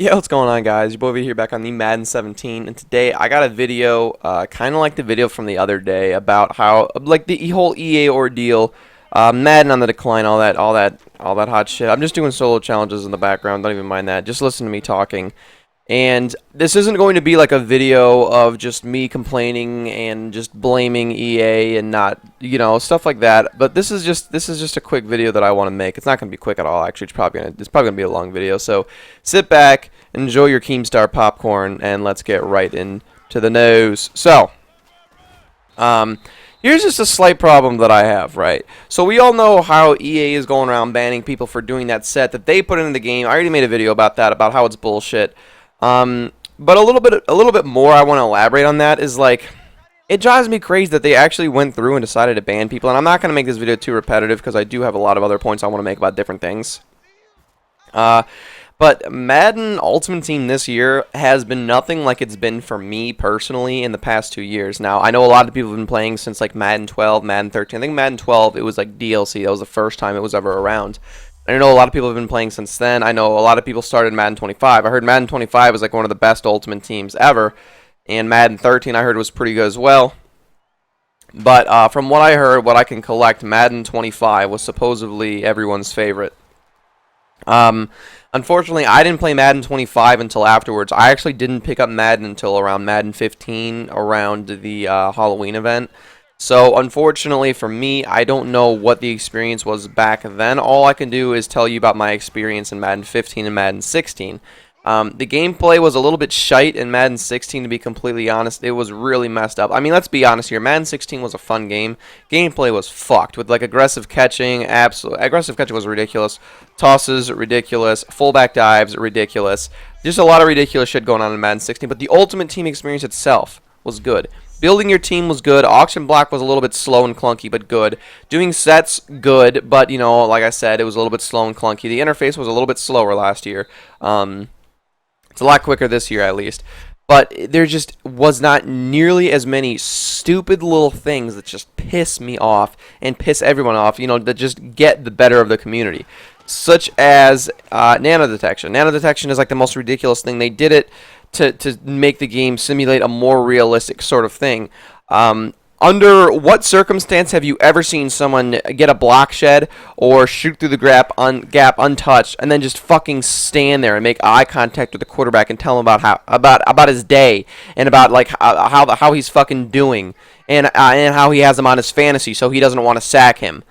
Yeah, what's going on, guys? Your boy over here back on the Madden 17, and today I got a video, kind of like the video from the other day about how, like the whole EA ordeal, Madden on the decline, all that hot shit. I'm just doing solo challenges in the background. Don't even mind that. Just listen to me talking. And this isn't going to be like a video of just me complaining and just blaming EA and not, stuff like that. But this is just a quick video that I want to make. It's not going to be quick at all. Actually, it's probably gonna be a long video. So sit back, enjoy your Keemstar popcorn, and let's get right into the news. So, here's just a slight problem that I have, right? So we all know how EA is going around banning people for doing that set that they put into the game. I already made a video about that, about how it's bullshit. But a little bit more I want to elaborate on that is like, it drives me crazy that they actually went through and decided to ban people. And I'm not going to make this video too repetitive because I do have a lot of other points I want to make about different things. But Madden Ultimate Team this year has been nothing like it's been for me personally in the past 2 years. Now, I know a lot of people have been playing since like Madden 12, Madden 13. I think Madden 12, it was like DLC. That was the first time it was ever around. I know a lot of people have been playing since then. I know a lot of people started Madden 25. I heard Madden 25 was like one of the best Ultimate Teams ever. And Madden 13 I heard was pretty good as well. But from what I heard, what I can collect, Madden 25 was supposedly everyone's favorite. Unfortunately, I didn't play Madden 25 until afterwards. I actually didn't pick up Madden until around Madden 15, around the Halloween event. So, unfortunately for me, I don't know what the experience was back then. All I can do is tell you about my experience in Madden 15 and Madden 16. The gameplay was a little bit shite in Madden 16, to be completely honest. It was really messed up. I mean, let's be honest here. Madden 16 was a fun game. Gameplay was fucked with, like, aggressive catching. Aggressive catching was ridiculous. Tosses, ridiculous. Fullback dives, ridiculous. Just a lot of ridiculous shit going on in Madden 16. But the Ultimate Team experience itself was good. Building your team was good. Auction block was a little bit slow and clunky, but good. Doing sets, good. But, like I said, it was a little bit slow and clunky. The interface was a little bit slower last year. It's a lot quicker this year, at least. But there just was not nearly as many stupid little things that just piss me off and piss everyone off, that just get the better of the community. Such as nano detection. Nano detection is like the most ridiculous thing. They did it to make the game simulate a more realistic sort of thing. Under what circumstance have you ever seen someone get a block shed or shoot through the gap untouched and then just fucking stand there and make eye contact with the quarterback and tell him about his day and about like how he's fucking doing and how he has him on his fantasy so he doesn't want to sack him?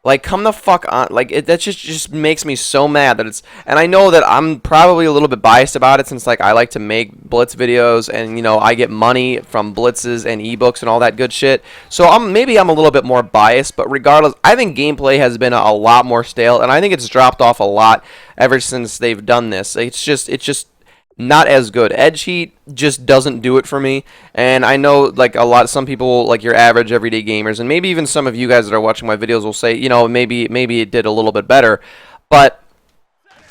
Like, come the fuck on. Like, that just makes me so mad that it's... And I know that I'm probably a little bit biased about it since, like, I like to make Blitz videos and, I get money from Blitzes and ebooks and all that good shit. So maybe I'm a little bit more biased, but regardless, I think gameplay has been a lot more stale, and I think it's dropped off a lot ever since they've done this. It's just not as good. Edge heat just doesn't do it for me, and I know like some people, like your average everyday gamers, and maybe even some of you guys that are watching my videos will say, maybe it did a little bit better, but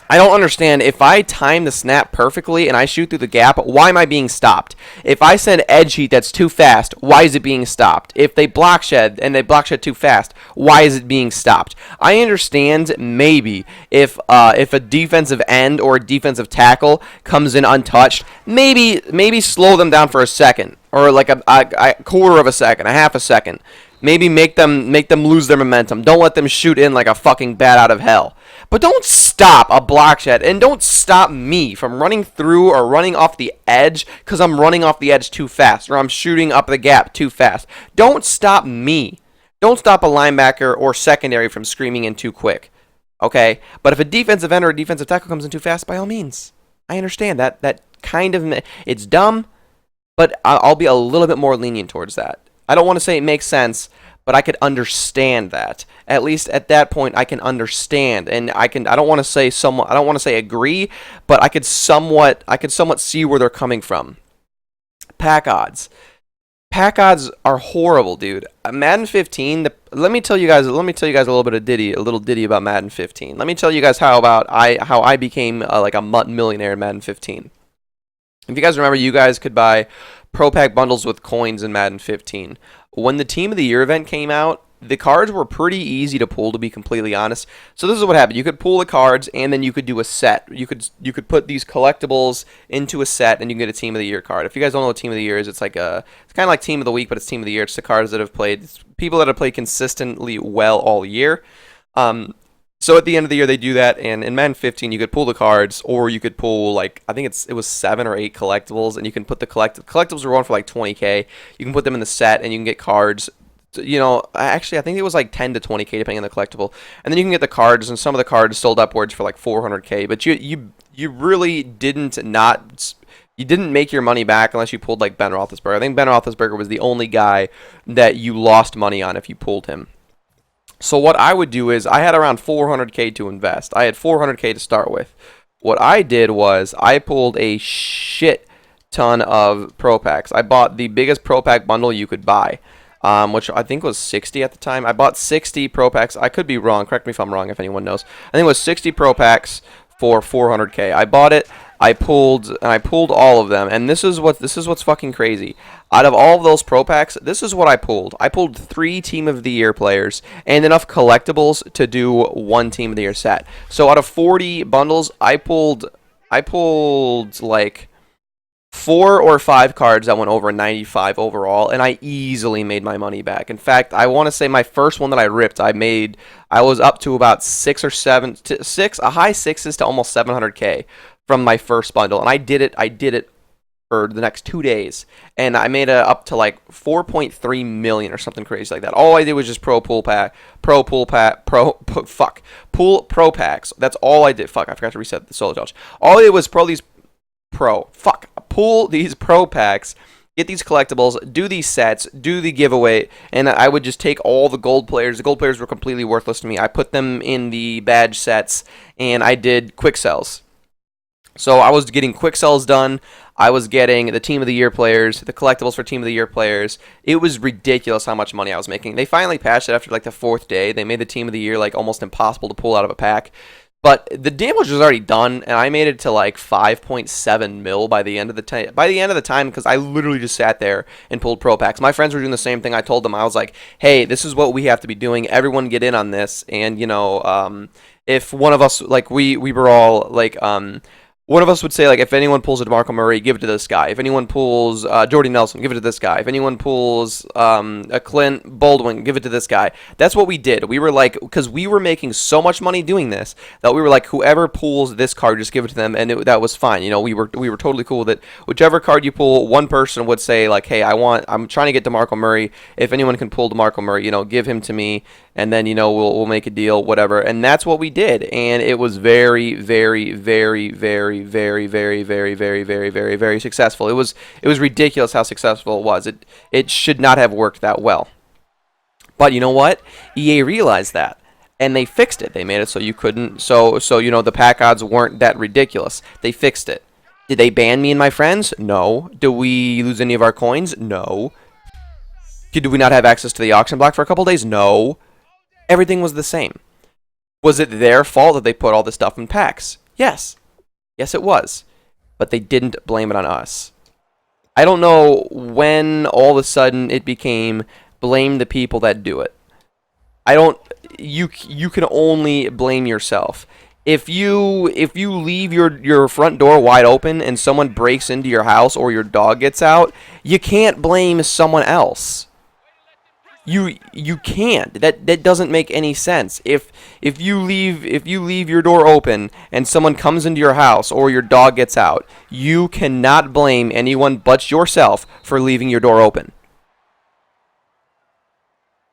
I don't understand. If I time the snap perfectly and I shoot through the gap, why am I being stopped? If I send edge heat that's too fast, why is it being stopped? If they block shed and they block shed too fast, why is it being stopped? I understand maybe if a defensive end or a defensive tackle comes in untouched, maybe slow them down for a second or like a quarter of a second, a half a second. Maybe make them lose their momentum. Don't let them shoot in like a fucking bat out of hell. But don't stop a block shed, and don't stop me from running through or running off the edge because I'm running off the edge too fast or I'm shooting up the gap too fast. Don't stop me. Don't stop a linebacker or secondary from screaming in too quick. Okay? But if a defensive end or a defensive tackle comes in too fast, by all means. I understand that kind of... It's dumb, but I'll be a little bit more lenient towards that. I don't want to say it makes sense, but I could understand that. At least at that point, I can understand, and I don't want to say agree, but I could somewhat see where they're coming from. Pack odds. Pack odds are horrible, dude. Madden 15. Let me tell you guys a little ditty about Madden 15. Let me tell you guys how I became like a millionaire in Madden 15. If you guys remember, you guys could buy Pro Pack bundles with coins in Madden 15. When the Team of the Year event came out, the cards were pretty easy to pull, to be completely honest. So this is what happened. You could pull the cards, and then you could do a set. You could put these collectibles into a set, and you can get a Team of the Year card. If you guys don't know what Team of the Year is, it's kind of like Team of the Week, but it's Team of the Year. It's the cards that have played, people that have played consistently well all year. So at the end of the year, they do that, and in Madden 15, you could pull the cards, or you could pull, like, I think it was 7 or 8 collectibles, and you can put the collectibles are going for like 20K. You can put them in the set, and you can get cards. You know, actually, I think it was like 10 to 20K depending on the collectible, and then you can get the cards, and some of the cards sold upwards for like 400K. But you really didn't make your money back unless you pulled like Ben Roethlisberger. I think Ben Roethlisberger was the only guy that you lost money on if you pulled him. So what I would do is, I had around 400K to invest. I had 400K to start with. What I did was, I pulled a shit ton of Pro Packs. I bought the biggest Pro Pack bundle you could buy, which I think was 60 at the time. I bought 60 Pro Packs. I could be wrong. Correct me if I'm wrong, if anyone knows. I think it was 60 Pro Packs for 400K. I bought it. I pulled all of them, and this is what's fucking crazy. Out of all of those Pro Packs, this is what I pulled. I pulled 3 Team of the Year players and enough collectibles to do 1 Team of the Year set. So out of 40 bundles, I pulled like 4 or 5 cards that went over 95 overall, and I easily made my money back. In fact, I want to say my first one that I ripped, I was up to about 6 or 7, a high 6s to almost 700K from my first bundle, and I did it for the next 2 days, and I made it up to like 4.3 million or something crazy like that. All I did was just pull Pro Packs. That's all I did. Fuck, I forgot to reset the solo challenge. All I did was pull these Pro Packs, get these collectibles, do these sets, do the giveaway, and I would just take all the gold players. The gold players were completely worthless to me. I put them in the badge sets, and I did quick sells. So I was getting quick sells done. I was getting the Team of the Year players, the collectibles for Team of the Year players. It was ridiculous how much money I was making. They finally patched it after like the 4th day. They made the Team of the Year like almost impossible to pull out of a pack. But the damage was already done, and I made it to like 5.7 mil by the end of the time. By the end of the time, because I literally just sat there and pulled Pro Packs. My friends were doing the same thing. I told them, I was like, "Hey, this is what we have to be doing. Everyone get in on this." And you know, if one of us, like we were all like, one of us would say, like, if anyone pulls a DeMarco Murray, give it to this guy. If anyone pulls Jordy Nelson, give it to this guy. If anyone pulls a Clint Baldwin, give it to this guy. That's what we did. We were like, because we were making so much money doing this, that we were like, whoever pulls this card, just give it to them, and that was fine. You know, we were totally cool with it. Whichever card you pull, one person would say, like, hey, I'm trying to get DeMarco Murray. If anyone can pull DeMarco Murray, you know, give him to me, and then, you know, we'll make a deal, whatever. And that's what we did, and it was very, very, very, very, very, very, very, very, very, very, very successful. It was ridiculous how successful it was. It should not have worked that well. But you know what? EA realized that, and they fixed it. They made it so you couldn't. So you know, the pack odds weren't that ridiculous. They fixed it. Did they ban me and my friends? No. Do we lose any of our coins? No. Did we not have access to the auction block for a couple days? No. Everything was the same. Was it their fault that they put all this stuff in packs? Yes. Yes, it was. But they didn't blame it on us. I don't know when all of a sudden it became blame the people that do it. You can only blame yourself. If you leave your front door wide open and someone breaks into your house or your dog gets out, you can't blame someone else. You can't. That doesn't make any sense. If you leave your door open and someone comes into your house or your dog gets out, you cannot blame anyone but yourself for leaving your door open.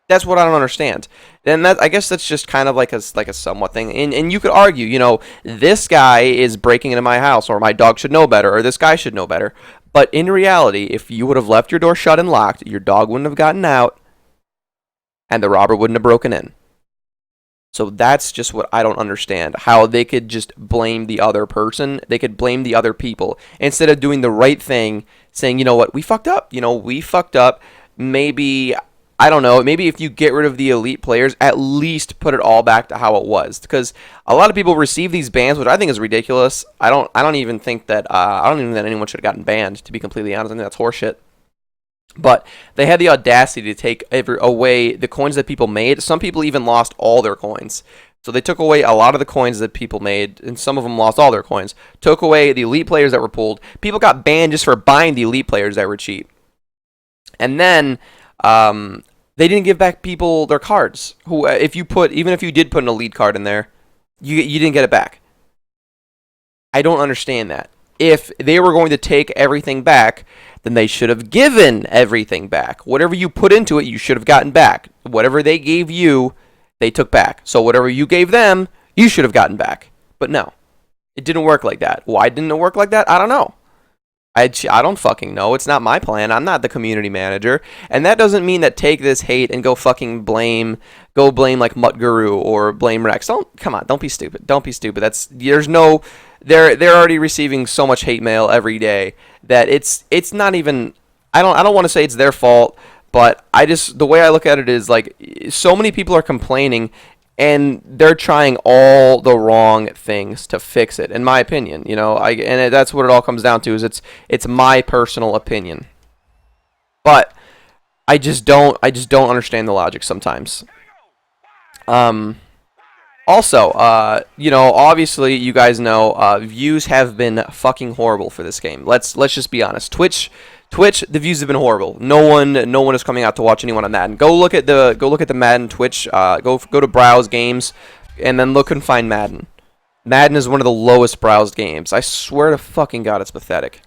That's what I don't understand. And I guess that's just kind of like a somewhat thing. And you could argue, you know, this guy is breaking into my house, or my dog should know better, or this guy should know better. But in reality, if you would have left your door shut and locked, your dog wouldn't have gotten out, and the robber wouldn't have broken in. So that's just what I don't understand. How they could just blame the other person. They could blame the other people. Instead of doing the right thing, saying, you know what, we fucked up. You know, we fucked up. Maybe, I don't know, maybe if you get rid of the elite players, at least put it all back to how it was. Because a lot of people receive these bans, which I think is ridiculous. I don't even think that anyone should have gotten banned, to be completely honest. I think that's horseshit. But they had the audacity to take away the coins that people made. Some people even lost all their coins. So they took away a lot of the coins that people made, and some of them lost all their coins. Took away the elite players that were pulled. People got banned just for buying the elite players that were cheap. And then they didn't give back people their cards. Who, even if you did put an elite card in there, you didn't get it back. I don't understand that. If they were going to take everything back, then they should have given everything back. Whatever you put into it, you should have gotten back. Whatever they gave you, they took back. So whatever you gave them, you should have gotten back. But no, it didn't work like that. Why didn't it work like that? I don't know. I don't fucking know. It's not my plan. I'm not the community manager. And that doesn't mean that take this hate and go fucking blame like Mutt Guru or blame Rex. Come on, don't be stupid. Don't be stupid. They're already receiving so much hate mail every day that it's not even, I don't want to say it's their fault, but the way I look at it is like so many people are complaining and they're trying all the wrong things to fix it, in my opinion. That's what it all comes down to. Is it's my personal opinion, but I just don't understand the logic sometimes. Also, obviously you guys know views have been fucking horrible for this game. Let's just be honest. Twitch, the views have been horrible. No one is coming out to watch anyone on Madden. Go look at the Madden Twitch. Go to browse games, and then look and find Madden. Madden is one of the lowest browsed games. I swear to fucking God, it's pathetic.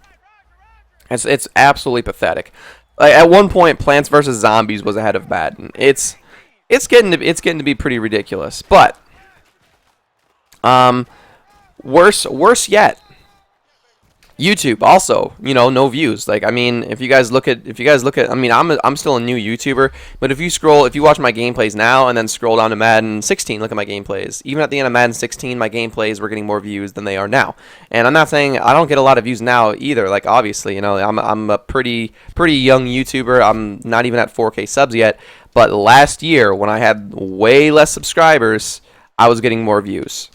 It's absolutely pathetic. Like, at one point, Plants vs Zombies was ahead of Madden. It's getting to be pretty ridiculous. But worse yet. YouTube also, no views. Like, I mean, if you guys look at, I mean, I'm still a new YouTuber, but if you watch my gameplays now and then scroll down to Madden 16, look at my gameplays. Even at the end of Madden 16, my gameplays were getting more views than they are now. And I'm not saying I don't get a lot of views now either. Like, obviously, I'm a pretty young YouTuber. I'm not even at 4K subs yet. But last year, when I had way less subscribers, I was getting more views.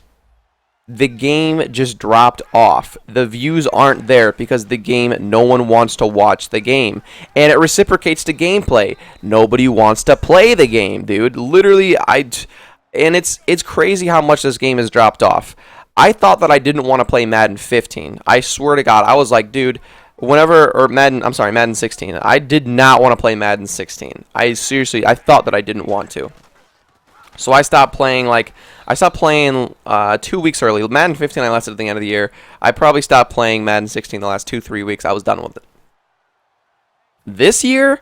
The game just dropped off. The views aren't there because no one wants to watch the game. And it reciprocates to gameplay. Nobody wants to play the game, dude. Literally, and it's crazy how much this game has dropped off. I thought that I didn't want to play Madden 15. I swear to God, I was like, dude, Madden 16. I did not want to play Madden 16. I thought that I didn't want to. So I stopped playing 2 weeks early. Madden 15 I lasted at the end of the year. I probably stopped playing Madden 16 the last 2-3 weeks. I was done with it. This year,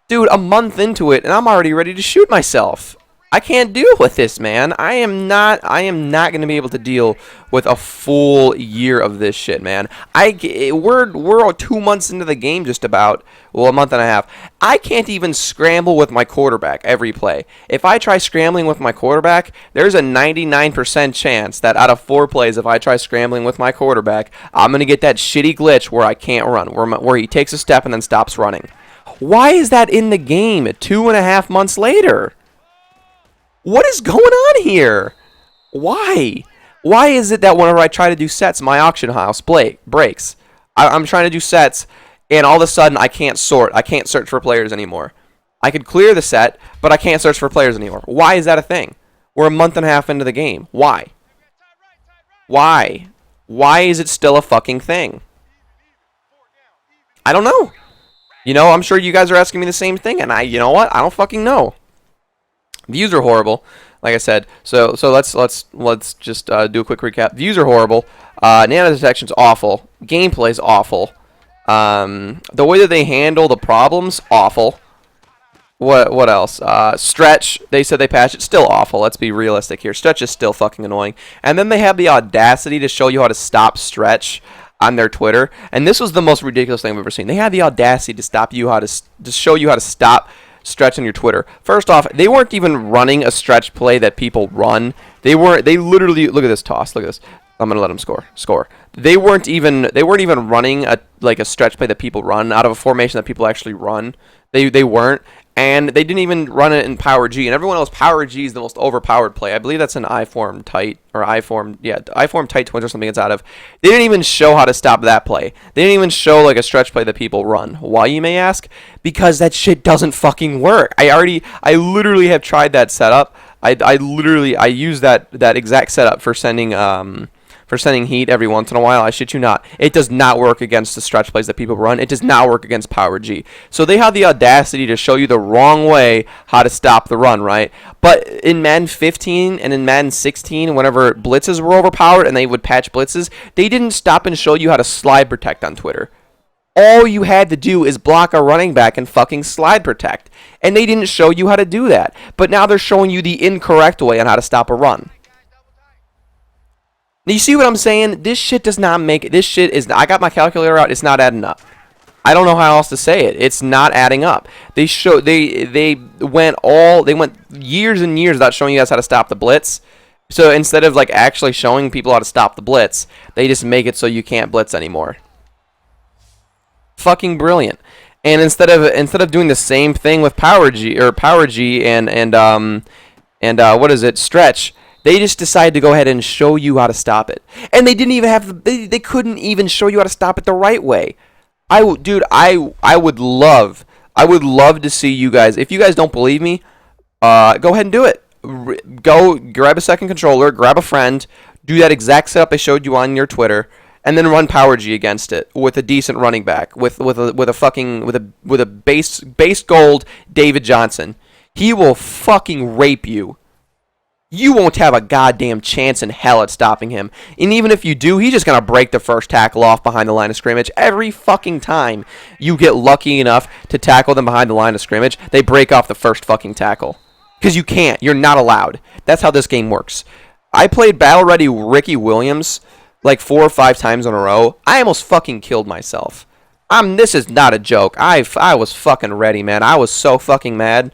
dude, a month into it, and I'm already ready to shoot myself. I can't deal with this, man. I am not going to be able to deal with a full year of this shit, man. We're 2 months into the game, just about. Well, a month and a half. I can't even scramble with my quarterback every play. If I try scrambling with my quarterback, there's a 99% chance that out of 4 plays, if I try scrambling with my quarterback, I'm going to get that shitty glitch where I can't run, where he takes a step and then stops running. Why is that in the game 2.5 months later? What is going on here? Why? Why is it that whenever I try to do sets, my auction house breaks? I'm trying to do sets, and all of a sudden I can't sort. I can't search for players anymore. I could clear the set, but I can't search for players anymore. Why is that a thing? We're a month and a half into the game. Why? Why? Why is it still a fucking thing? I don't know. I'm sure you guys are asking me the same thing, and you know what? I don't fucking know. Views are horrible, like I said. So let's just do a quick recap. Views are horrible. Nano detection's awful. Gameplay's awful. The way that they handle the problems, awful. What else? Stretch, they said they patched it, still awful. Let's be realistic here. Stretch is still fucking annoying. And then they have the audacity to show you how to stop Stretch on their Twitter. And this was the most ridiculous thing I've ever seen. They had the audacity to show you how to stop Stretch on your Twitter. First off, they weren't even running a stretch play that people run. They literally, look at this toss. Look at this. I'm gonna let them score. They weren't even running a stretch play that people run out of a formation that people actually run. They weren't. And they didn't even run it in Power G. And everyone knows Power G is the most overpowered play. I believe that's an I-form tight, or I-form tight twins or something it's out of. They didn't even show how to stop that play. They didn't even show like a stretch play that people run. Why, you may ask? Because that shit doesn't fucking work. I literally have tried that setup. I use that exact setup for sending heat every once in a while. I shit you not. It does not work against the stretch plays that people run. It does not work against Power G. So they have the audacity to show you the wrong way how to stop the run, right? But in Madden 15 and in Madden 16, whenever blitzes were overpowered and they would patch blitzes, they didn't stop and show you how to slide protect on Twitter. All you had to do is block a running back and fucking slide protect. And they didn't show you how to do that. But now they're showing you the incorrect way on how to stop a run. Now, you see what I'm saying? This shit does not make it. This shit is. I got my calculator out. It's not adding up. I don't know how else to say it. It's not adding up. They went years and years without showing you guys how to stop the blitz. So instead of like actually showing people how to stop the blitz, they just make it so you can't blitz anymore. Fucking brilliant. And instead of doing the same thing with Power G and what is it, Stretch, they just decided to go ahead and show you how to stop it. And they didn't even have they couldn't even show you how to stop it the right way. I would love to see you guys. If you guys don't believe me, go ahead and do it. Go grab a second controller, grab a friend, do that exact setup I showed you on your Twitter, and then run Power G against it with a decent running back, with a base gold David Johnson. He will fucking rape you. You won't have a goddamn chance in hell at stopping him. And even if you do, he's just going to break the first tackle off behind the line of scrimmage. Every fucking time you get lucky enough to tackle them behind the line of scrimmage, they break off the first fucking tackle. Because you can't. You're not allowed. That's how this game works. I played Battle Ready Ricky Williams like 4 or 5 times in a row. I almost fucking killed myself. This is not a joke. I was fucking ready, man. I was so fucking mad.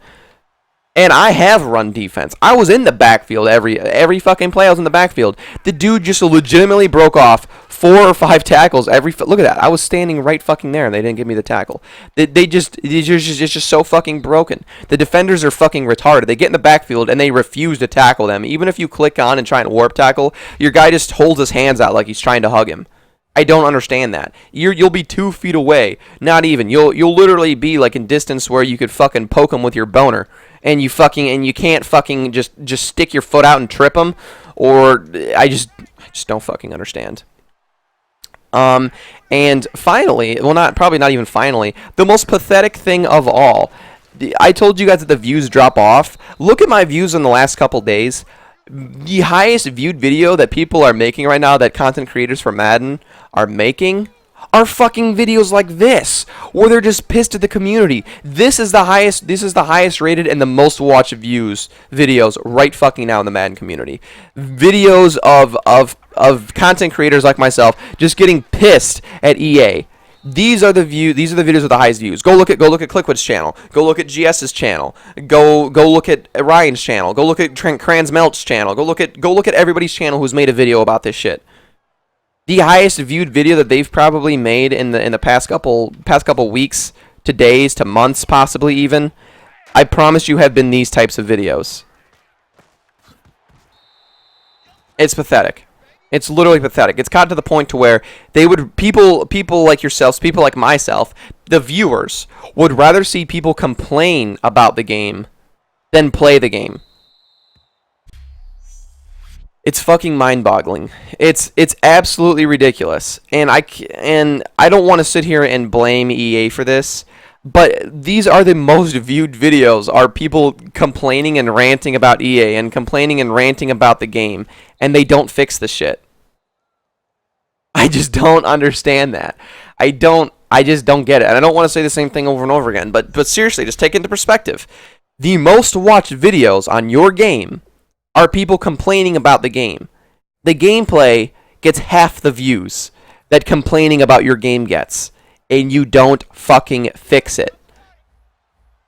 And I have run defense. I was in the backfield every fucking play. I was in the backfield. The dude just legitimately broke off 4 or 5 tackles every. Look at that. I was standing right fucking there, and they didn't give me the tackle. It's just so fucking broken. The defenders are fucking retarded. They get in the backfield and they refuse to tackle them. Even if you click on and try and warp tackle, your guy just holds his hands out like he's trying to hug him. I don't understand that. You'll be 2 feet away. Not even. You'll literally be like in distance where you could fucking poke him with your boner. And you can't fucking just stick your foot out and trip them, or I just don't fucking understand. And finally, probably not even finally, the most pathetic thing of all. I told you guys that the views drop off. Look at my views in the last couple days. The highest viewed video that people are making right now, that content creators for Madden are making, are fucking videos like this, where they're just pissed at the community. This is the highest rated and the most watched views videos right fucking now in the Madden community. Videos of content creators like myself just getting pissed at EA. These are the videos with the highest views. Go look at Clickwit's channel. Go look at GS's channel. Go look at Ryan's channel. Go look at Kranz Melt's channel. Go look at everybody's channel who's made a video about this shit. The highest viewed video that they've probably made in the past couple weeks to days to months, possibly even, I promise you, have been these types of videos. It's pathetic. It's literally pathetic. It's gotten to the point to where people like yourselves, people like myself, the viewers, would rather see people complain about the game than play the game. It's fucking mind-boggling. It's absolutely ridiculous. And I don't want to sit here and blame EA for this, but these are the most viewed videos, are people complaining and ranting about EA and complaining and ranting about the game, and they don't fix the shit. I just don't understand that. I just don't get it. And I don't want to say the same thing over and over again, but seriously, just take it into perspective. The most watched videos on your game are people complaining about the game. The gameplay gets half the views that complaining about your game gets, and you don't fucking fix it.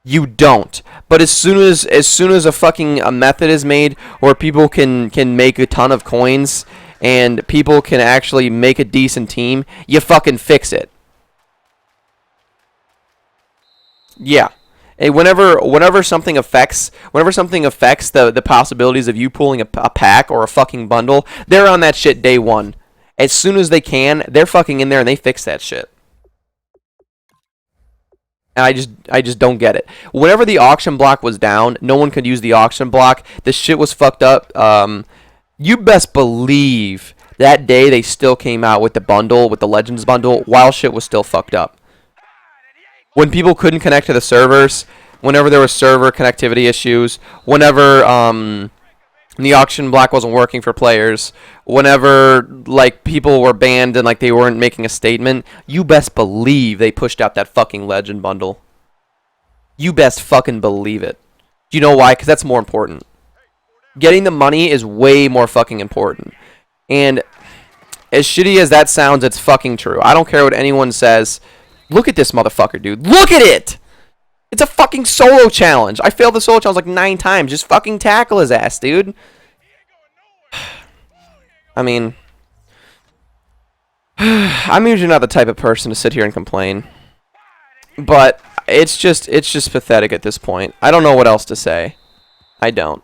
You don't. But as soon as a method is made where people can make a ton of coins and people can actually make a decent team, you fucking fix it. Yeah. Whenever something affects the possibilities of you pulling a pack or a fucking bundle, they're on that shit day one. As soon as they can, they're fucking in there and they fix that shit. And I just don't get it. Whenever the auction block was down, no one could use the auction block. The shit was fucked up. You best believe that day they still came out with the bundle, with the Legends bundle, while shit was still fucked up. When people couldn't connect to the servers, whenever there was server connectivity issues, whenever the auction block wasn't working for players, whenever like people were banned and like they weren't making a statement, you best believe they pushed out that fucking Legend bundle. You best fucking believe it. Do you know why? Because that's more important. Getting the money is way more fucking important. And as shitty as that sounds, it's fucking true. I don't care what anyone says. Look at this motherfucker, dude. Look at it! It's a fucking solo challenge. I failed the solo challenge like 9 times. Just fucking tackle his ass, dude. I mean, I'm usually not the type of person to sit here and complain. But it's just pathetic at this point. I don't know what else to say. I don't.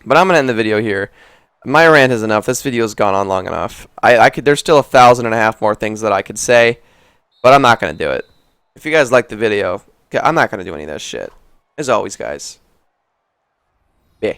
But I'm going to end the video here. My rant is enough. This video's gone on long enough. There's still 1,500 more things that I could say, but I'm not going to do it. If you guys like the video, I'm not going to do any of that shit. As always, guys. Yeah.